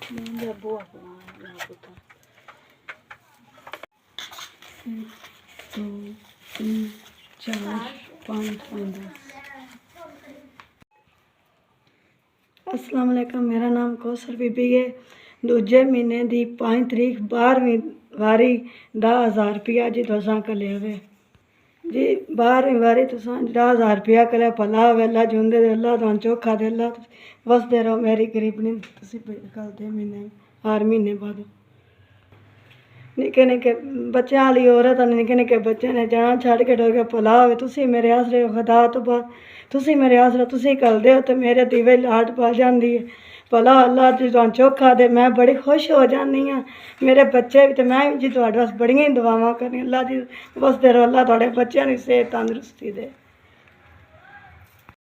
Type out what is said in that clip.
मेरा बुआ को मेरा पुत्र 1 2 3 4 5 10। अस्सलाम वालेकुम, मेरा नाम कौसर बीबी है। दूजे महीने की 5 तरीक 12वीं वारी 10,000 रुपया जी तुसां कले वे जी। 12वीं वारी तुसां 10,000 रुपया कले भला वेला जुंदे दे अल्लाह तुहां चोखा दे अल्लाह वसदे रहो। मेरी गरीबनी तुसी कल दे महीने हर महीने बाद निक्के निक्के बच्चों वाली औरत निक्के निक्के बच्चे ने जाना छड़ के डोर के भला होवे। तुसी मेरे आसरे हो खुदा तो बाद तुसी मेरे आसरे तुसी कल दे हो तो मेरे दीवे लाट पा जाती है। भला अल्लाह जी तुहां चोखा दे, मैं बड़ी खुश हो जानी हाँ। मेरे बच्चे भी तो मैं भी जी तुहाडे वास्ते बड़ियां दुआवां करनी। अल्लाह जी वसदे रहो, अल्लाह तुहाडे बच्चों की सेहत तंदरुस्ती दे।